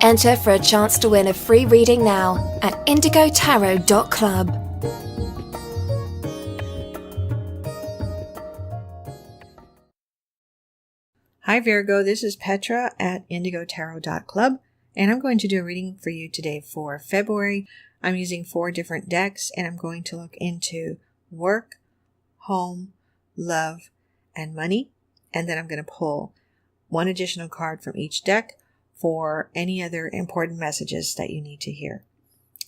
Enter for a chance to win a free reading now at IndigoTarot.club. Hi Virgo, this is Petra at IndigoTarot.club, and I'm going to do a reading for you today for February. I'm using 4 different decks, and I'm going to look into work, home, love, and money. And then I'm going to pull 1 additional card from each deck for any other important messages that you need to hear.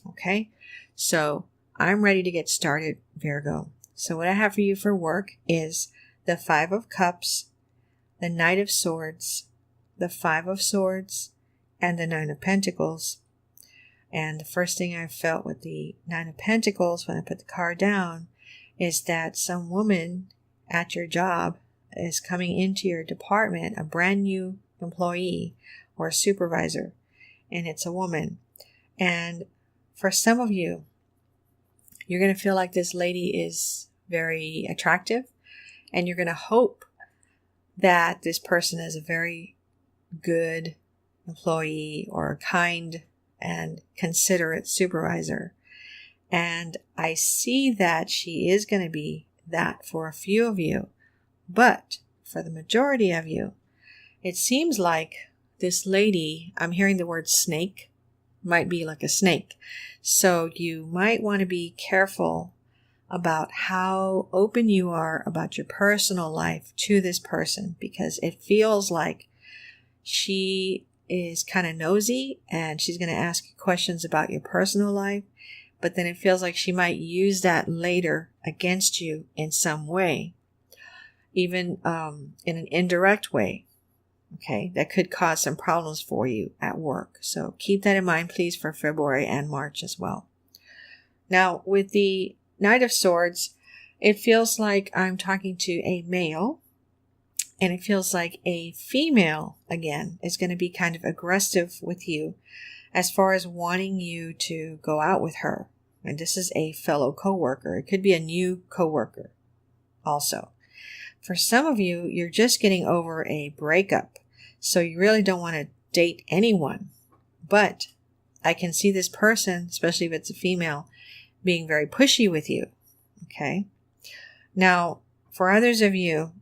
Okay, so I'm ready to get started, Virgo. So what I have for you for work is the 5 of Cups, the Knight of Swords, the 5 of Swords, and the 9 of Pentacles. And the first thing I felt with the 9 of Pentacles when I put the card down is that some woman at your job is coming into your department, a brand new employee or a supervisor, and it's a woman. And for some of you, you're going to feel like this lady is very attractive, and you're going to hope that this person is a very good employee or a kind and considerate supervisor. And I see that she is going to be that for a few of you, but for the majority of you, it seems like this lady, I'm hearing the word snake, might be like a snake. So you might want to be careful about how open you are about your personal life to this person, because it feels like she is kind of nosy and she's going to ask you questions about your personal life, but then it feels like she might use that later against you in some way, even in an indirect way. Okay, that could cause some problems for you at work. So keep that in mind, please, for February and March as well. Now, with the Knight of Swords, it feels like I'm talking to a male, and it feels like a female, again, is going to be kind of aggressive with you as far as wanting you to go out with her. And this is a fellow coworker. It could be a new coworker also. For some of you, you're just getting over a breakup, so you really don't want to date anyone. But I can see this person, especially if it's a female, being very pushy with you. Okay. Now, for others of you,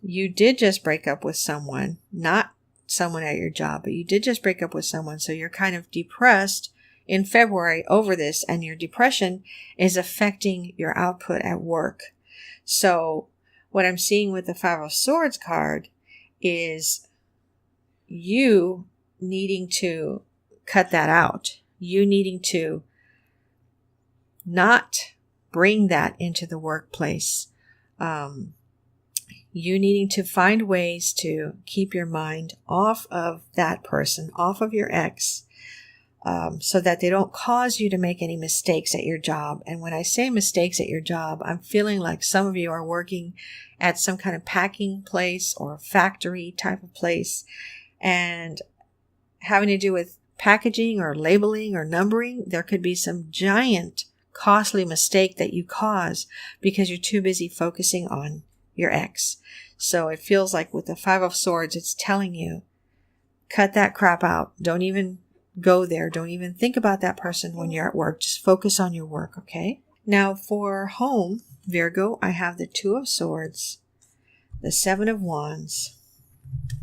you did just break up with someone, not someone at your job, but you did just break up with someone. So you're kind of depressed in February over this, and your depression is affecting your output at work. So what I'm seeing with the 5 of Swords card is you needing to cut that out. You needing to not bring that into the workplace. You needing to find ways to keep your mind off of that person, off of your ex, so that they don't cause you to make any mistakes at your job. And when I say mistakes at your job, I'm feeling like some of you are working at some kind of packing place or factory type of place, and having to do with packaging or labeling or numbering. There could be some giant costly mistake that you cause because you're too busy focusing on your ex. So it feels like with the 5 of Swords, it's telling you, cut that crap out. Don't even go there. Don't even think about that person when you're at work. Just focus on your work, okay? Now for home, Virgo, I have the 2 of Swords, the 7 of Wands,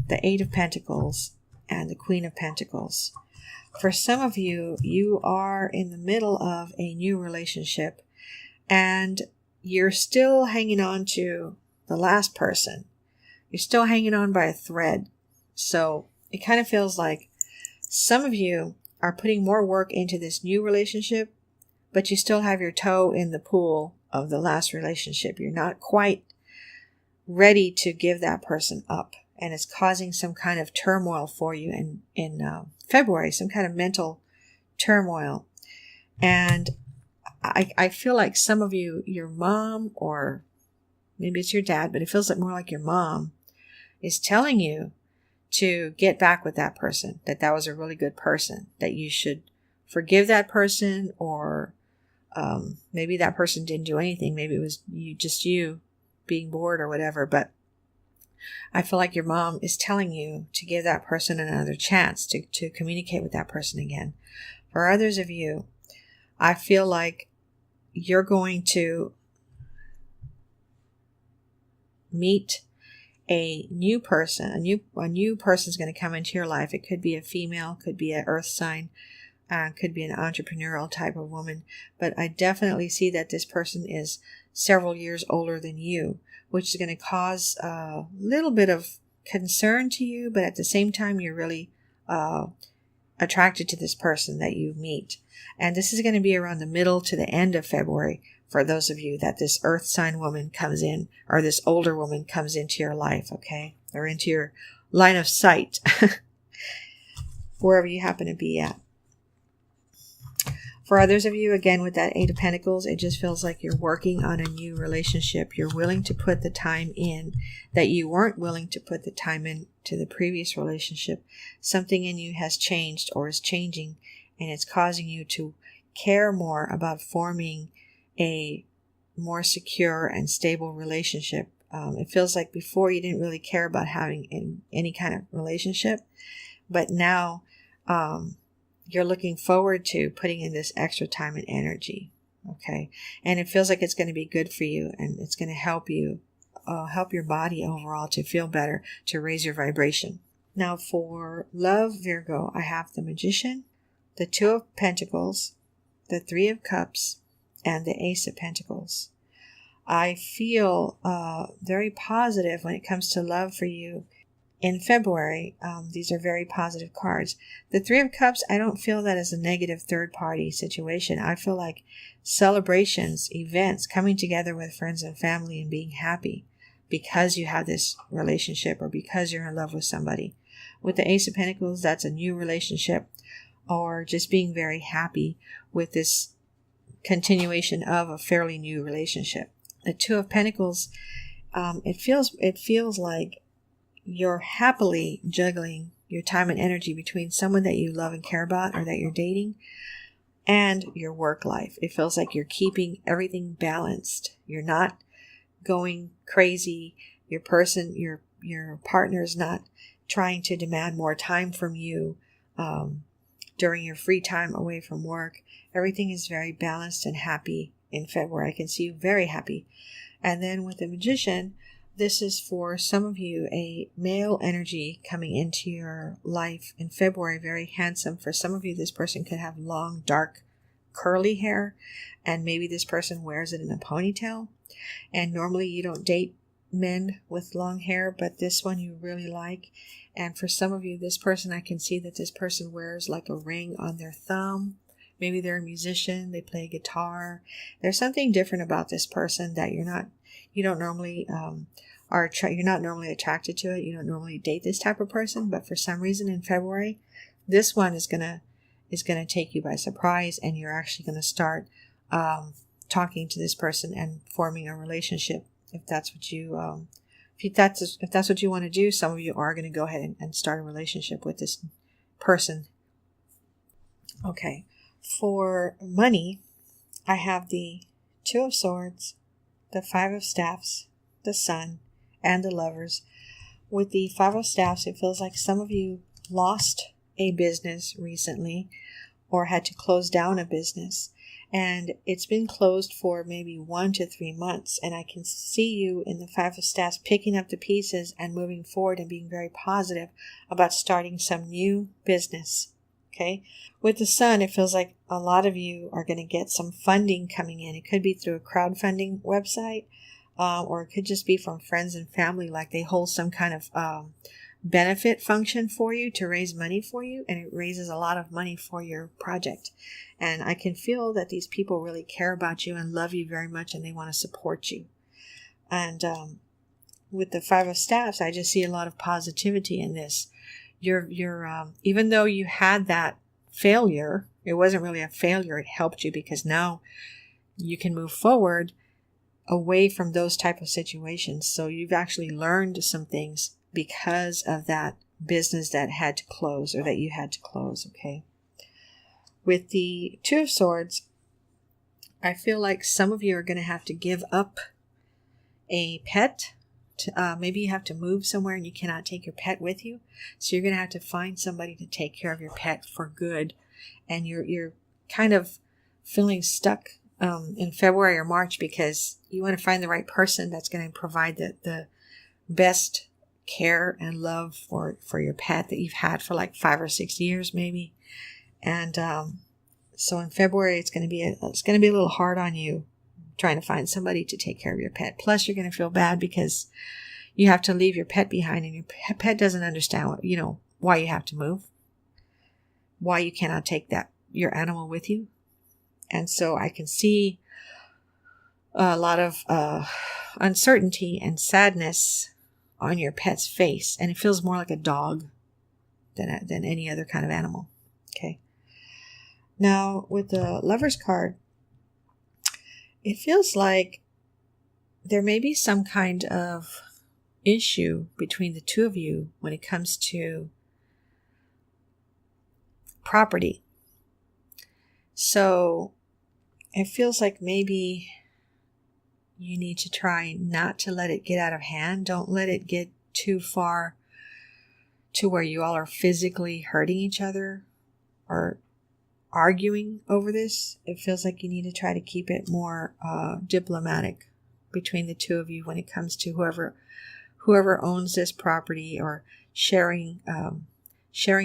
the 8 of Pentacles, and the Queen of Pentacles. For some of you, you are in the middle of a new relationship, and you're still hanging on to the last person. You're still hanging on by a thread. So it kind of feels like some of you are putting more work into this new relationship, but you still have your toe in the pool of the last relationship. You're not quite ready to give that person up, and it's causing some kind of turmoil for you in February, some kind of mental turmoil. And I feel like some of you, your mom, or maybe it's your dad, but it feels like more like your mom, is telling you to get back with that person, that was a really good person, that you should forgive that person, or maybe that person didn't do anything. Maybe it was you being bored or whatever. But I feel like your mom is telling you to give that person another chance to communicate with that person again. For others of you, I feel like you're going to meet a new person. A new person is going to come into your life. It could be a female, could be an earth sign, could be an entrepreneurial type of woman. But I definitely see that this person is several years older than you, which is going to cause a little bit of concern to you. But at the same time, you're really attracted to this person that you meet. And this is going to be around the middle to the end of February for those of you that this earth sign woman comes in, or this older woman comes into your life, okay? Or into your line of sight, wherever you happen to be at. For others of you, again, with that Eight of Pentacles, it just feels like you're working on a new relationship. You're willing to put the time in that you weren't willing to put the time in to the previous relationship. Something in you has changed or is changing, and it's causing you to care more about forming a more secure and stable relationship. It feels like before you didn't really care about having any kind of relationship, but now you're looking forward to putting in this extra time and energy, okay? And it feels like it's going to be good for you, and it's going to help you, help your body overall to feel better, to raise your vibration. Now for love, Virgo, I have the Magician, the Two of Pentacles, the Three of Cups, and the Ace of Pentacles. I feel very positive when it comes to love for you in February. These are very positive cards. The Three of Cups, I don't feel that as a negative third party situation. I feel like celebrations, events, coming together with friends and family and being happy because you have this relationship or because you're in love with somebody. With the Ace of Pentacles, that's a new relationship, or just being very happy with this continuation of a fairly new relationship. The Two of Pentacles, it feels like you're happily juggling your time and energy between someone that you love and care about or that you're dating and your work life. It feels like you're keeping everything balanced. You're not going crazy. Your partner is not trying to demand more time from you during your free time away from work. Everything is very balanced and happy in February. I can see you very happy. And then with the Magician, this is for some of you a male energy coming into your life in February, very handsome. For some of you, this person could have long, dark, curly hair, and maybe this person wears it in a ponytail. And normally you don't date men with long hair, but this one you really like. And for some of you, this person, I can see that this person wears like a ring on their thumb. Maybe they're a musician, they play guitar. There's something different about this person that you don't normally you're not normally attracted to it. You don't normally date this type of person, but for some reason in February, this one is gonna take you by surprise, and you're actually gonna start talking to this person and forming a relationship. If that's what you if that's what you want to do, some of you are going to go ahead and start a relationship with this person. Okay. For money, I have the Two of Swords, the Five of Staffs, the Sun, and the Lovers. With the Five of Staffs, it feels like some of you lost a business recently or had to close down a business. And it's been closed for maybe 1 to 3 months. And I can see you in the Five of Staffs picking up the pieces and moving forward and being very positive about starting some new business. Okay. With the Sun, it feels like a lot of you are going to get some funding coming in. It could be through a crowdfunding website, or it could just be from friends and family, like they hold some kind of benefit function for you to raise money for you, and it raises a lot of money for your project. And I can feel that these people really care about you and love you very much, and they want to support you. And with the Five of Staffs, I just see a lot of positivity in this. You're even though you had that failure, it wasn't really a failure. It helped you because now you can move forward away from those type of situations. So you've actually learned some things because of that business that had to close, or that you had to close. Okay. With the Two of Swords, I feel like some of you are going to have to give up a pet maybe you have to move somewhere and you cannot take your pet with you. So you're going to have to find somebody to take care of your pet for good. And you're kind of feeling stuck in February or March because you want to find the right person that's going to provide the best care and love for your pet that you've had for like 5 or 6 years maybe. And so in February it's going to be a little hard on you trying to find somebody to take care of your pet. Plus you're going to feel bad because you have to leave your pet behind and your pet doesn't understand why you have to move, why you cannot take your animal with you. And so I can see a lot of uncertainty and sadness on your pet's face, and it feels more like a dog than any other kind of animal. Okay. Now with the Lover's card, it feels like there may be some kind of issue between the two of you when it comes to property. So it feels like maybe you need to try not to let it get out of hand. Don't let it get too far to where you all are physically hurting each other or arguing over this. It feels like you need to try to keep it more diplomatic between the two of you when it comes to whoever owns this property, or sharing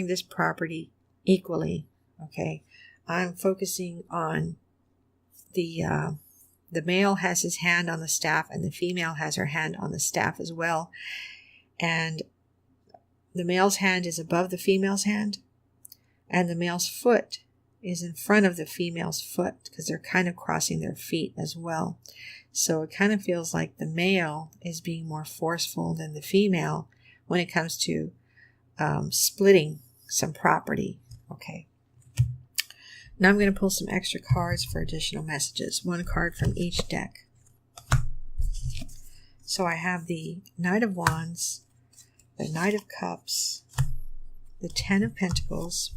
this property equally. Okay, I'm focusing on the male has his hand on the staff and the female has her hand on the staff as well. And the male's hand is above the female's hand, and the male's foot is in front of the female's foot because they're kind of crossing their feet as well. So it kind of feels like the male is being more forceful than the female when it comes to splitting some property. Okay. Now I'm going to pull some extra cards for additional messages. One card from each deck. So I have the Knight of Wands, the Knight of Cups, the Ten of Pentacles,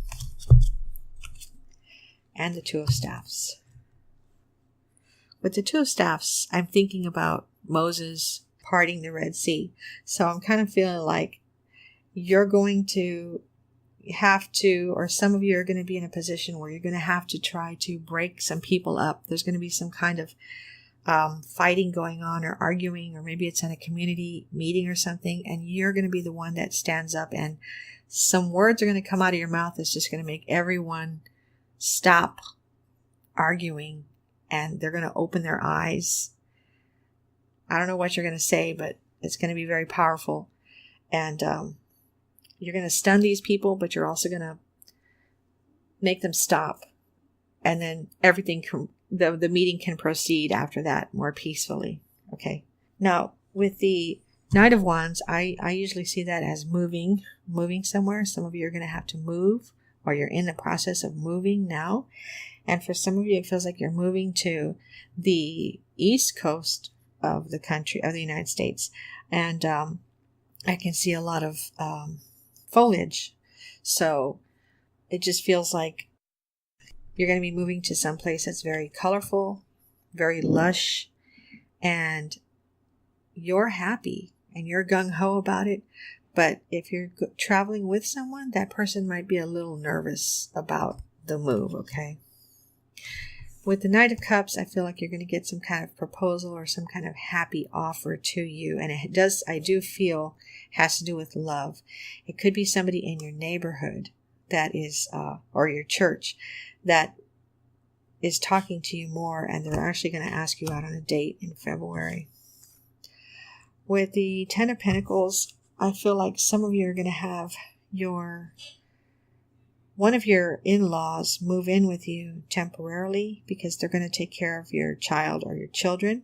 and the Two of Staffs. With the Two of Staffs, I'm thinking about Moses parting the Red Sea. So I'm kind of feeling like you're going to have to, or some of you are going to be in a position where you're going to have to try to break some people up. There's going to be some kind of fighting going on, or arguing, or maybe it's in a community meeting or something, and you're going to be the one that stands up, and some words are going to come out of your mouth that's just going to make everyone stop arguing, and they're going to open their eyes. I don't know what you're going to say, but it's going to be very powerful. And you're going to stun these people, but you're also going to make them stop. And then the meeting can proceed after that more peacefully. Okay. Now, with the Knight of Wands, I usually see that as moving somewhere. Some of you are going to have to move, or you're in the process of moving now. And for some of you, it feels like you're moving to the east coast of the country, of the United States. And I can see a lot of foliage. So it just feels like you're going to be moving to some place that's very colorful, very lush, and you're happy and you're gung-ho about it. But if you're traveling with someone, that person might be a little nervous about the move, okay? With the Knight of Cups, I feel like you're going to get some kind of proposal or some kind of happy offer to you. And I do feel, has to do with love. It could be somebody in your neighborhood that is, or your church, that is talking to you more, and they're actually going to ask you out on a date in February. With the Ten of Pentacles, I feel like some of you are going to have one of your in-laws move in with you temporarily because they're going to take care of your child or your children.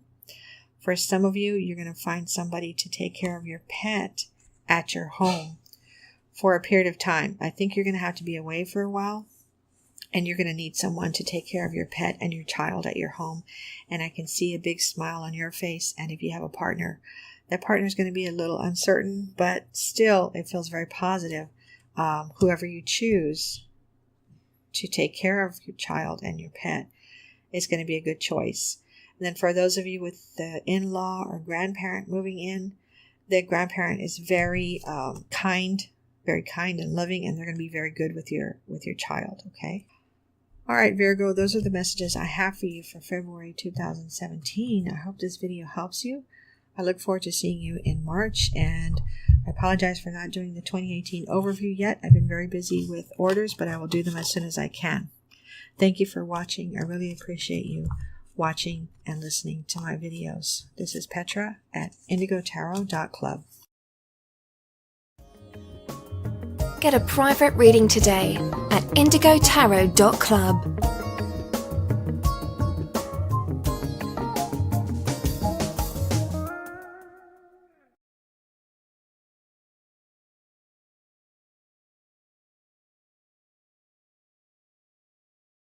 For some of you, you're going to find somebody to take care of your pet at your home for a period of time. I think you're going to have to be away for a while, and you're going to need someone to take care of your pet and your child at your home. And I can see a big smile on your face. And if you have a partner, that partner is going to be a little uncertain, but still it feels very positive. Whoever you choose to take care of your child and your pet is going to be a good choice. And then for those of you with the in-law or grandparent moving in, the grandparent is very kind and loving, and they're going to be very good with your child. Okay. All right, Virgo, those are the messages I have for you for February 2017. I hope this video helps you. I look forward to seeing you in March, and I apologize for not doing the 2018 overview yet. I've been very busy with orders, but I will do them as soon as I can. Thank you for watching. I really appreciate you watching and listening to my videos. This is Petra at IndigoTarot.club. Get a private reading today at IndigoTarot.club.